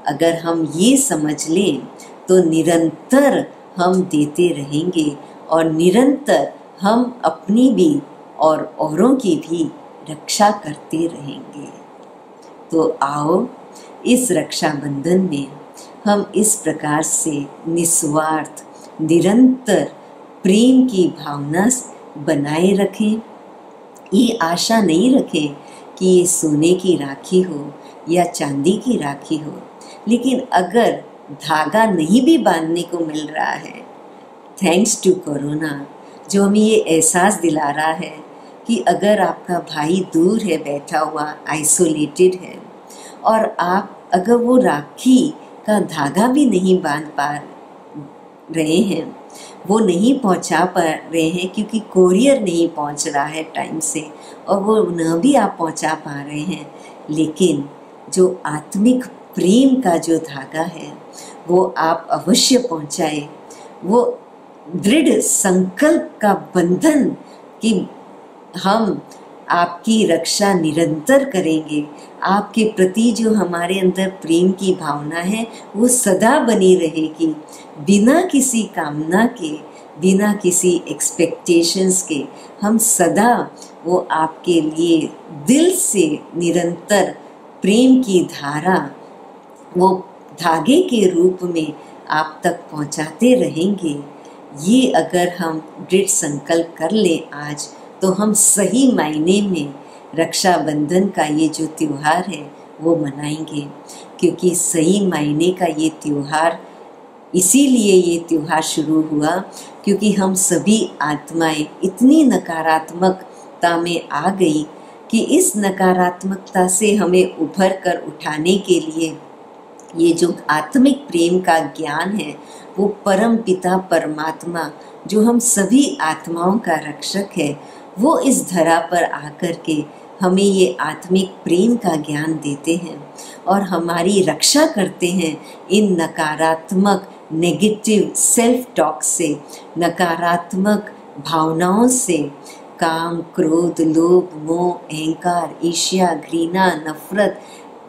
अगर हम ये समझ लें तो निरंतर हम देते रहेंगे और निरंतर हम अपनी भी और औरों की भी रक्षा करते रहेंगे। तो आओ इस रक्षाबंधन में हम इस प्रकार से निस्वार्थ निरंतर प्रेम की भावना बनाए रखें। ये आशा नहीं रखें कि ये सोने की राखी हो या चांदी की राखी हो, लेकिन अगर धागा नहीं भी बांधने को मिल रहा है, थैंक्स टू कोरोना जो हमें ये एहसास दिला रहा है कि अगर आपका भाई दूर है, बैठा हुआ, आइसोलेटेड है, और आप अगर वो राखी का धागा भी नहीं बांध पा रहे हैं, वो नहीं पहुंचा पा रहे हैं क्योंकि कोरियर नहीं पहुंच रहा है टाइम से, और वो न भी आप पहुंचा पा रहे हैं, लेकिन जो आत्मिक प्रेम का जो धागा है वो आप अवश्य पहुंचाए। वो दृढ़ संकल्प का बंधन कि हम आपकी रक्षा निरंतर करेंगे, आपके प्रति जो हमारे अंदर प्रेम की भावना है वो सदा बनी रहेगी, बिना किसी कामना के, बिना किसी एक्सपेक्टेशंस के। हम सदा वो आपके लिए दिल से निरंतर प्रेम की धारा वो धागे के रूप में आप तक पहुंचाते रहेंगे। ये अगर हम दृढ़ संकल्प कर लें आज, तो हम सही मायने में रक्षाबंधन का ये जो त्योहार है वो मनाएंगे। क्योंकि सही मायने का ये त्योहार, इसीलिए ये त्योहार शुरू हुआ क्योंकि हम सभी आत्माएं इतनी नकारात्मकता में आ गई कि इस नकारात्मकता से हमें उभर कर उठाने के लिए ये जो आत्मिक प्रेम का ज्ञान है, वो परम पिता परमात्मा जो हम सभी आत्माओं का रक्षक है, वो इस धरा पर आकर के हमें ये आत्मिक प्रेम का ज्ञान देते हैं और हमारी रक्षा करते हैं इन नकारात्मक नेगेटिव सेल्फ टॉक से, नकारात्मक भावनाओं से, काम, क्रोध, लोभ, मोह, अहंकार, ईर्ष्या, घृणा, नफरत,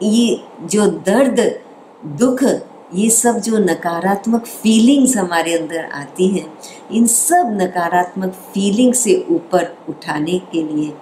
ये जो दर्द, दुख, ये सब जो नकारात्मक फीलिंग्स हमारे अंदर आती हैं, इन सब नकारात्मक फीलिंग से ऊपर उठाने के लिए,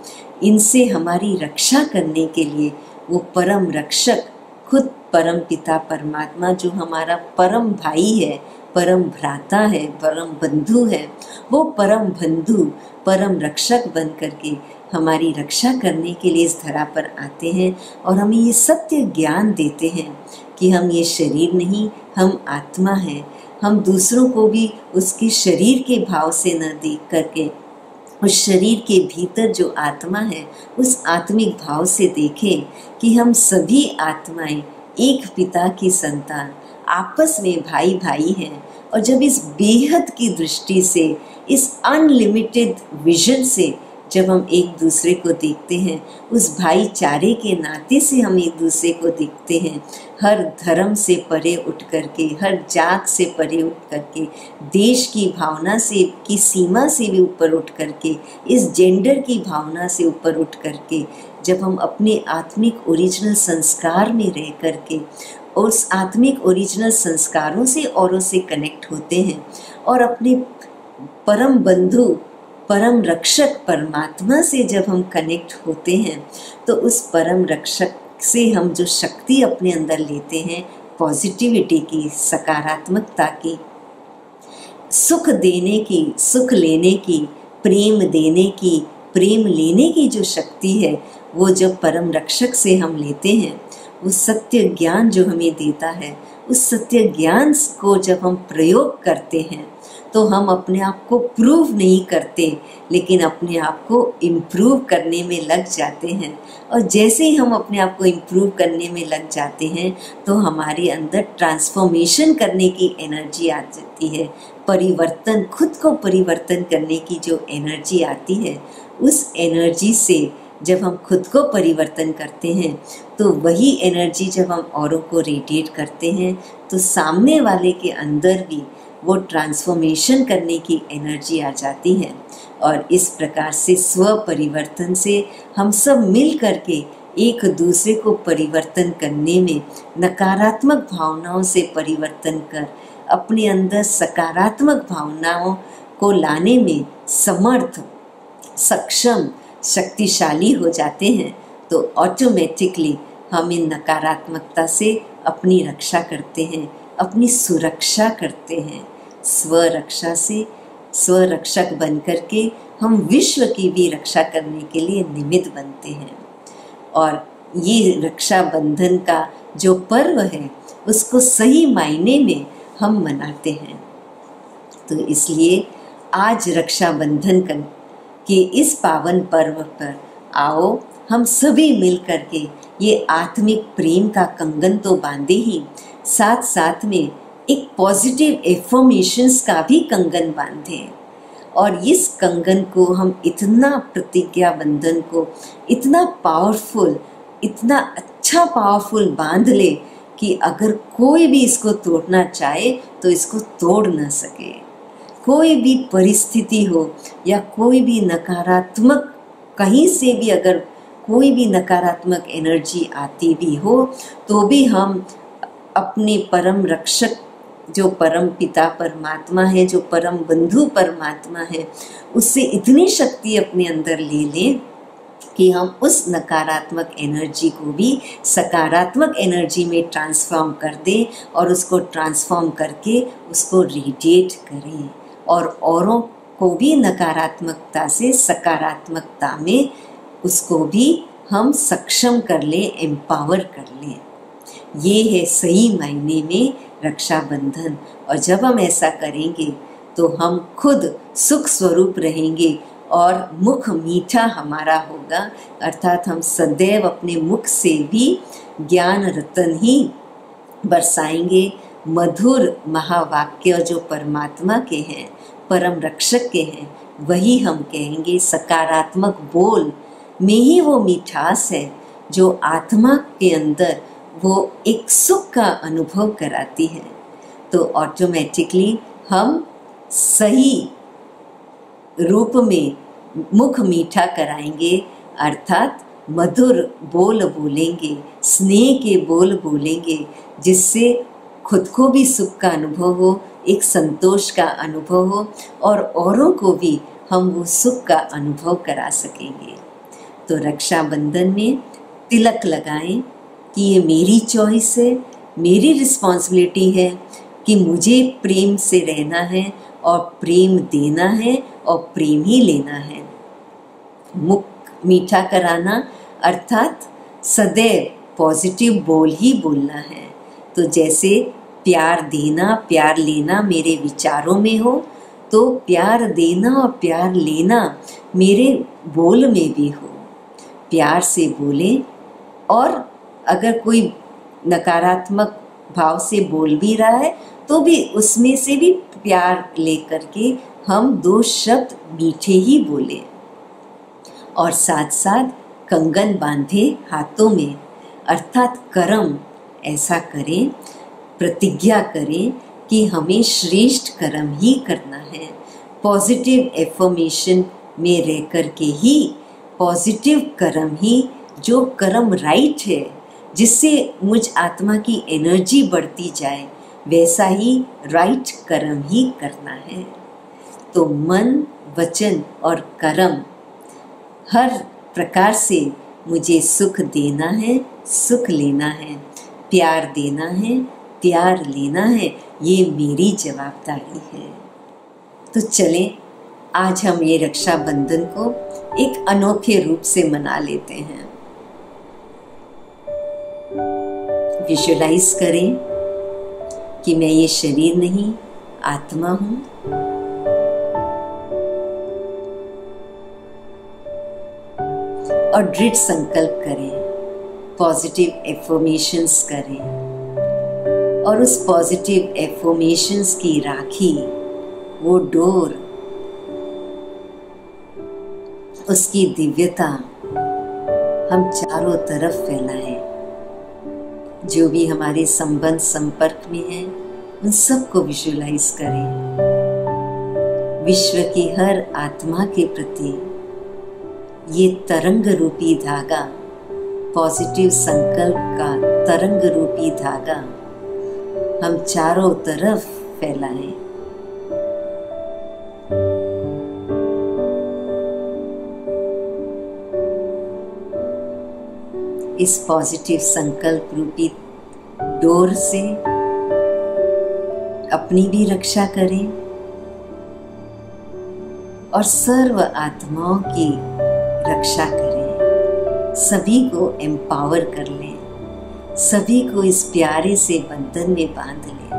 इनसे हमारी रक्षा करने के लिए वो परम रक्षक खुद परम पिता परमात्मा जो हमारा परम भाई है, परम भ्राता है, परम बंधु है, वो परम बंधु परम रक्षक बन करके हमारी रक्षा करने के लिए इस धरा पर आते हैं और हमें ये सत्य ज्ञान देते हैं कि हम ये शरीर नहीं, हम आत्मा हैं। हम दूसरों को भी उसके शरीर के भाव से न देख करके उस शरीर के भीतर जो आत्मा है उस आत्मिक भाव से देखें कि हम सभी आत्माएं एक पिता की संतान, आपस में भाई भाई हैं। और जब इस बेहद की दृष्टि से, इस अनलिमिटेड विजन से जब हम एक दूसरे को देखते हैं, उस भाईचारे के नाते से हम एक दूसरे को देखते हैं, हर धर्म से परे उठ करके, हर जात से परे उठ करके, देश की भावना से की सीमा से भी ऊपर उठ करके, इस जेंडर की भावना से ऊपर उठ करके, जब हम अपने आत्मिक ओरिजिनल संस्कार में रह करके उस आत्मिक ओरिजिनल संस्कारों से औरों से कनेक्ट होते हैं और अपने परम बंधु परम रक्षक परमात्मा से जब हम कनेक्ट होते हैं तो उस परम रक्षक से हम जो शक्ति अपने अंदर लेते हैं, पॉजिटिविटी की, सकारात्मकता की, सुख देने की, सुख लेने की, प्रेम देने की, प्रेम लेने की जो शक्ति है, वो जब परम रक्षक से हम लेते हैं, वो सत्य ज्ञान जो हमें देता है, उस सत्य ज्ञान को जब हम प्रयोग करते हैं तो हम अपने आप को प्रूव नहीं करते, लेकिन अपने आप को इम्प्रूव करने में लग जाते हैं। और जैसे ही हम अपने आप को इम्प्रूव करने में लग जाते हैं तो हमारे अंदर ट्रांसफॉर्मेशन करने की एनर्जी आ जाती है, परिवर्तन, खुद को परिवर्तन करने की जो एनर्जी आती है, उस एनर्जी से जब हम खुद को परिवर्तन करते हैं तो वही एनर्जी जब हम औरों को रेडिएट करते हैं तो सामने वाले के अंदर भी वो ट्रांसफॉर्मेशन करने की एनर्जी आ जाती है। और इस प्रकार से स्व परिवर्तन से हम सब मिल करके एक दूसरे को परिवर्तन करने में, नकारात्मक भावनाओं से परिवर्तन कर अपने अंदर सकारात्मक भावनाओं को लाने में समर्थ, सक्षम, शक्तिशाली हो जाते हैं। तो ऑटोमेटिकली हम इन नकारात्मकता से अपनी रक्षा करते हैं, अपनी सुरक्षा करते हैं। स्वरक्षा से स्वरक्षक बन करके हम विश्व की भी रक्षा करने के लिए निमित्त बनते हैं। और ये रक्षा बंधन का जो पर्व है उसको सही मायने में हम मनाते हैं। तो इसलिए आज रक्षा बंधन के इस पावन पर्व पर आओ हम सभी मिल करके ये आत्मिक प्रेम का कंगन तो बांधे ही, साथ साथ में एक पॉजिटिव एफर्मेशंस का भी कंगन बांधे। और इस कंगन को हम इतना, प्रतिज्ञा बंधन को इतना पावरफुल, इतना अच्छा पावरफुल बांध ले कि अगर कोई भी इसको तोड़ना चाहे तो इसको तोड़ ना सके। कोई भी परिस्थिति हो या कोई भी नकारात्मक, कहीं से भी अगर कोई भी नकारात्मक एनर्जी आती भी हो तो भी हम अपने परम रक्षक जो परम पिता परमात्मा है, जो परम बंधु परमात्मा है, उससे इतनी शक्ति अपने अंदर ले लें कि हम उस नकारात्मक एनर्जी को भी सकारात्मक एनर्जी में ट्रांसफॉर्म कर दें और उसको ट्रांसफॉर्म करके उसको रेडिएट करें और औरों को भी नकारात्मकता से सकारात्मकता में उसको भी हम सक्षम कर लें, एम्पावर कर लें। ये है सही मायने में रक्षाबंधन। और जब हम ऐसा करेंगे तो हम खुद सुख स्वरूप रहेंगे और मुख मीठा हमारा होगा, अर्थात हम सदैव अपने मुख से भी ज्ञान रतन ही बरसाएंगे। मधुर महावाक्य जो परमात्मा के हैं, परम रक्षक के हैं, वही हम कहेंगे। सकारात्मक बोल में ही वो मिठास है जो आत्मा के अंदर वो एक सुख का अनुभव कराती है। तो ऑटोमेटिकली हम सही रूप में मुख मीठा कराएंगे, अर्थात मधुर बोल बोलेंगे, स्नेह के बोल बोलेंगे, जिससे खुद को भी सुख का अनुभव हो, एक संतोष का अनुभव हो और औरों को भी हम वो सुख का अनुभव करा सकेंगे। तो रक्षाबंधन में तिलक लगाएं कि ये मेरी चॉइस है, मेरी रिस्पॉन्सिबिलिटी है कि मुझे प्रेम से रहना है और प्रेम देना है और प्रेम ही लेना है। मुख मीठा कराना अर्थात सदैव पॉजिटिव बोल ही बोलना है। तो जैसे प्यार देना प्यार लेना मेरे विचारों में हो, तो प्यार देना और प्यार लेना मेरे बोल में भी हो। प्यार से बोले और अगर कोई नकारात्मक भाव से बोल भी रहा है तो भी उसमें से भी प्यार लेकर के हम दो शब्द मीठे ही बोले और साथ साथ कंगन बांधे हाथों में, अर्थात कर्म ऐसा करें, प्रतिज्ञा करें कि हमें श्रेष्ठ कर्म ही करना है। पॉजिटिव एफर्मेशन में रह कर के ही पॉजिटिव कर्म ही, जो कर्म राइट है, जिससे मुझ आत्मा की एनर्जी बढ़ती जाए, वैसा ही राइट कर्म ही करना है। तो मन वचन और कर्म हर प्रकार से मुझे सुख देना है, सुख लेना है, प्यार देना है, प्यार लेना है, ये मेरी जवाबदारी है। तो चलें आज हम ये रक्षाबंधन को एक अनोखे रूप से मना लेते हैं। विजुअलाइज करें कि मैं ये शरीर नहीं, आत्मा हूं। और दृढ़ संकल्प करें, पॉजिटिव एफर्मेशंस करें और उस पॉजिटिव एफर्मेशंस की राखी, वो डोर, उसकी दिव्यता हम चारों तरफ फैलाएं। जो भी हमारे संबंध संपर्क में है उन सबको विजुअलाइज करें। विश्व की हर आत्मा के प्रति ये तरंग रूपी धागा, पॉजिटिव संकल्प का तरंग रूपी धागा हम चारों तरफ फैलाएं। इस पॉजिटिव संकल्प रूपी डोर से अपनी भी रक्षा करें और सर्व आत्माओं की रक्षा करें। सभी को एम्पावर कर लें, सभी को इस प्यारे से बंधन में बांध लें।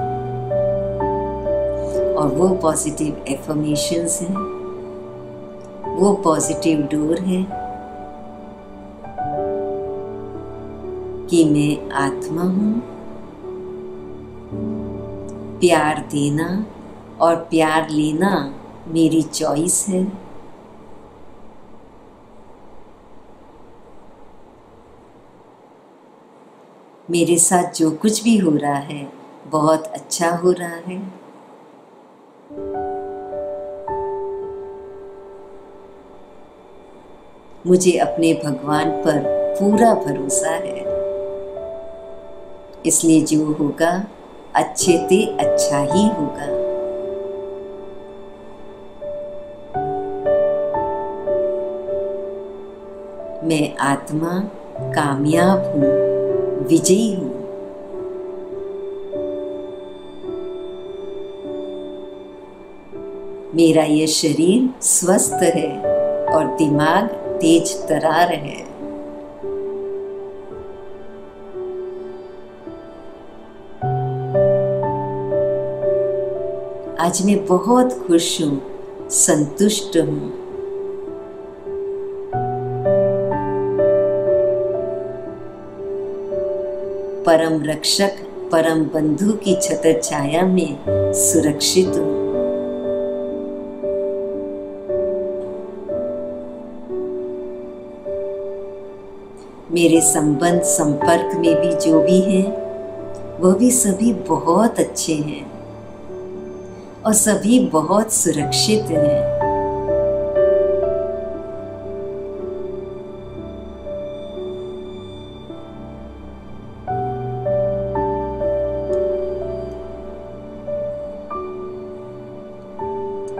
और वो पॉजिटिव एफर्मेशंस हैं, वो पॉजिटिव डोर है कि मैं आत्मा हूं, प्यार देना और प्यार लेना मेरी चॉइस है। मेरे साथ जो कुछ भी हो रहा है बहुत अच्छा हो रहा है। मुझे अपने भगवान पर पूरा भरोसा है, इसलिए जो होगा अच्छे से अच्छा ही होगा। मैं आत्मा कामयाब हूँ, विजयी हूँ। मेरा ये शरीर स्वस्थ है और दिमाग तेज तरार है। आज मैं बहुत खुश हूँ, संतुष्ट हूँ। परम रक्षक, परम बंधु की छत्र छाया में सुरक्षित हूँ। मेरे संबंध संपर्क में भी जो भी हैं, वह भी सभी बहुत अच्छे हैं और सभी बहुत सुरक्षित हैं।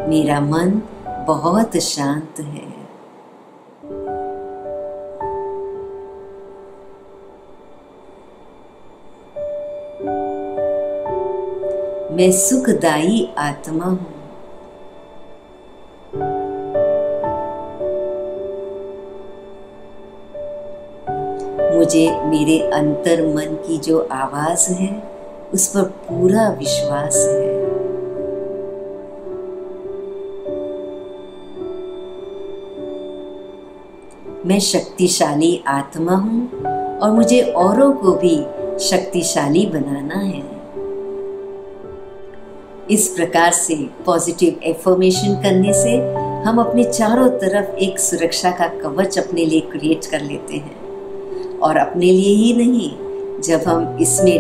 मेरा मन बहुत शांत है। मैं सुखदायी आत्मा हूँ। मुझे मेरे अंतर मन की जो आवाज है उस पर पूरा विश्वास है। मैं शक्तिशाली आत्मा हूँ और मुझे औरों को भी शक्तिशाली बनाना है। इस प्रकार से पॉजिटिव एफर्मेशन करने से हम अपने चारों तरफ एक सुरक्षा का कवच अपने लिए क्रिएट कर लेते हैं। और अपने लिए ही नहीं, जब हम इसमें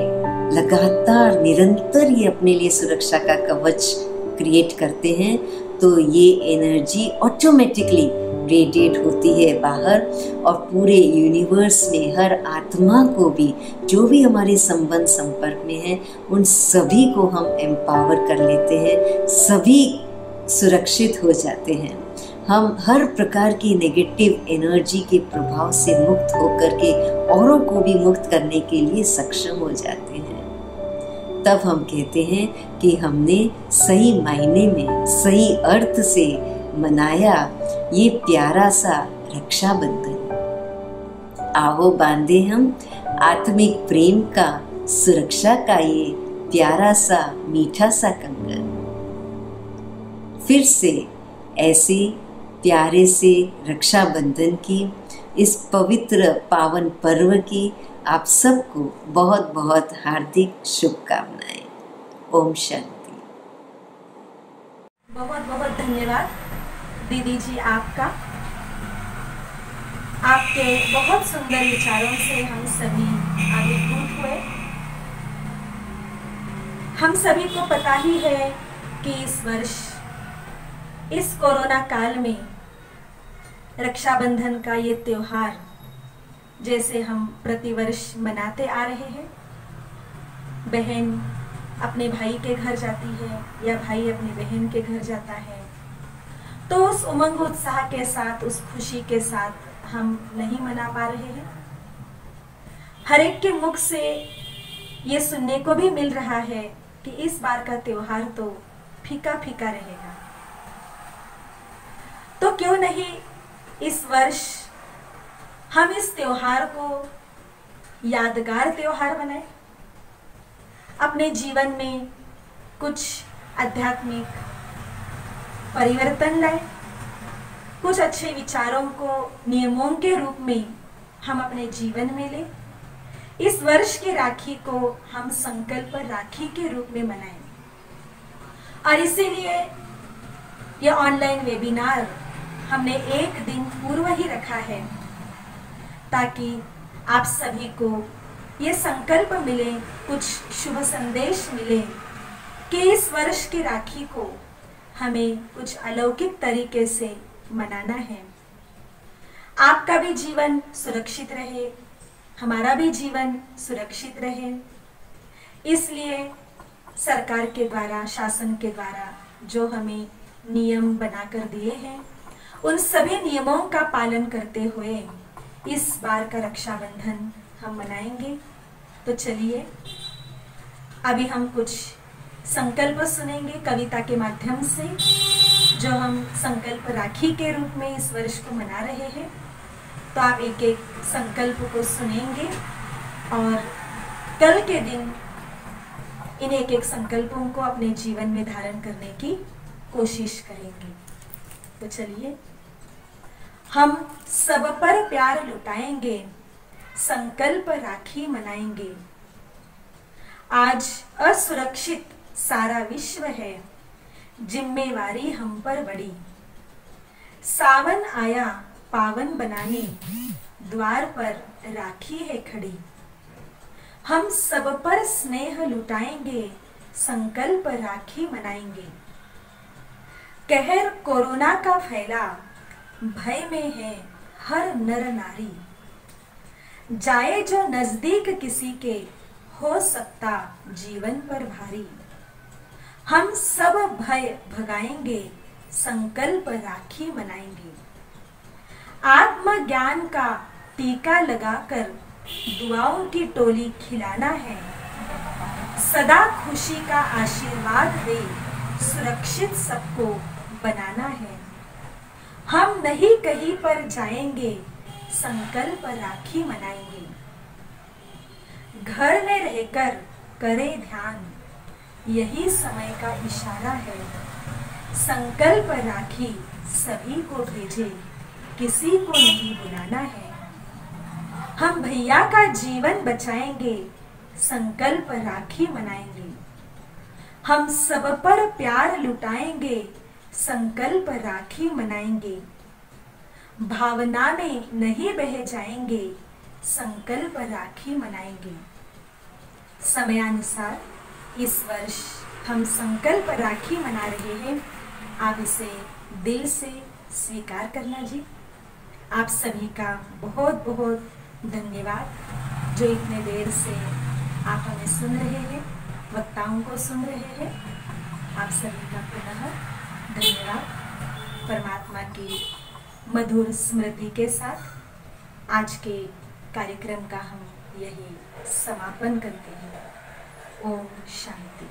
लगातार निरंतर ये अपने लिए सुरक्षा का कवच क्रिएट करते हैं तो ये एनर्जी ऑटोमेटिकली रेडिएट होती है बाहर और पूरे यूनिवर्स में हर आत्मा को भी, जो भी हमारे संबंध संपर्क में है, उन सभी को हम एम्पावर कर लेते हैं। सभी सुरक्षित हो जाते हैं। हम हर प्रकार की नेगेटिव एनर्जी के प्रभाव से मुक्त होकर के औरों को भी मुक्त करने के लिए सक्षम हो जाते हैं। तब हम कहते हैं कि हमने सही मायने में, सही अर्थ से मनाया ये प्यारा सा रक्षाबंधन। आओ बांधे हम आत्मिक प्रेम का, सुरक्षा का ये प्यारा सा मीठा सा कंगन। फिर से ऐसे प्यारे से रक्षाबंधन की इस पवित्र पावन पर्व की आप सबको बहुत बहुत हार्दिक शुभकामनाएं। ओम शांति। बहुत बहुत धन्यवाद दीदी जी आपका। आपके बहुत सुंदर विचारों से हम सभी अभिभूत हुए। हम सभी को पता ही है कि इस वर्ष इस कोरोना काल में रक्षाबंधन का ये त्योहार जैसे हम प्रतिवर्ष मनाते आ रहे हैं, बहन अपने भाई के घर जाती है या भाई अपनी बहन के घर जाता है, तो उस उमंग उत्साह के साथ, उस खुशी के साथ हम नहीं मना पा रहे हैं। हर एक के मुख से ये सुनने को भी मिल रहा है कि इस बार का त्योहार तो फीका फीका रहेगा। तो क्यों नहीं इस वर्ष हम इस त्योहार को यादगार त्योहार बनाएं, अपने जीवन में कुछ आध्यात्मिक परिवर्तन लाएं, कुछ अच्छे विचारों को नियमों के रूप में हम अपने जीवन में लें। इस वर्ष की राखी को हम संकल्प राखी के रूप में मनाएं और इसीलिए ये ऑनलाइन वेबिनार हमने एक दिन पूर्व ही रखा है ताकि आप सभी को ये संकल्प मिले, कुछ शुभ संदेश मिले कि इस वर्ष की राखी को हमें कुछ अलौकिक तरीके से मनाना है। आपका भी जीवन सुरक्षित रहे, हमारा भी जीवन सुरक्षित रहे, इसलिए सरकार के द्वारा, शासन के द्वारा जो हमें नियम बनाकर दिए हैं, उन सभी नियमों का पालन करते हुए इस बार का रक्षाबंधन हम मनाएंगे। तो चलिए अभी हम कुछ संकल्प सुनेंगे कविता के माध्यम से, जो हम संकल्प राखी के रूप में इस वर्ष को मना रहे हैं। तो आप एक एक संकल्प को सुनेंगे और कल के दिन इन एक एक संकल्पों को अपने जीवन में धारण करने की कोशिश करेंगे। तो चलिए, हम सब पर प्यार लुटाएंगे, संकल्प राखी मनाएंगे। आज असुरक्षित सारा विश्व है, जिम्मेवारी हम पर बड़ी। सावन आया पावन बनाने, द्वार पर राखी है खड़ी। हम सब पर स्नेह लुटाएंगे, संकल्प राखी मनाएंगे। कहर कोरोना का फैला, भय में है हर नर नारी। जाए जो नजदीक किसी के, हो सकता जीवन पर भारी। हम सब भय भगाएंगे, संकल्प राखी मनाएंगे। आत्मज्ञान का टीका लगाकर दुआओं की टोली खिलाना है। सदा खुशी का आशीर्वाद दे, सुरक्षित सबको बनाना है। हम नहीं कहीं पर जाएंगे, संकल्प राखी मनाएंगे। घर में रहकर करें ध्यान, यही समय का इशारा है। संकल्प राखी सभी को भेजे, किसी को नहीं बुलाना है। हम भैया का जीवन बचाएंगे, संकल्प राखी मनाएंगे। हम सब पर प्यार लुटाएंगे, संकल्प राखी मनाएंगे। भावना में नहीं बह जाएंगे, संकल्प राखी मनाएंगे। समयानुसार इस वर्ष हम संकल्प राखी मना रहे हैं। आप इसे दिल से स्वीकार करना जी। आप सभी का बहुत बहुत धन्यवाद जो इतने देर से आप हमें सुन रहे हैं, वक्ताओं को सुन रहे हैं। आप सभी का पुनः धन्यवाद। परमात्मा की मधुर स्मृति के साथ आज के कार्यक्रम का हम यही समापन करते हैं। ओम शांति।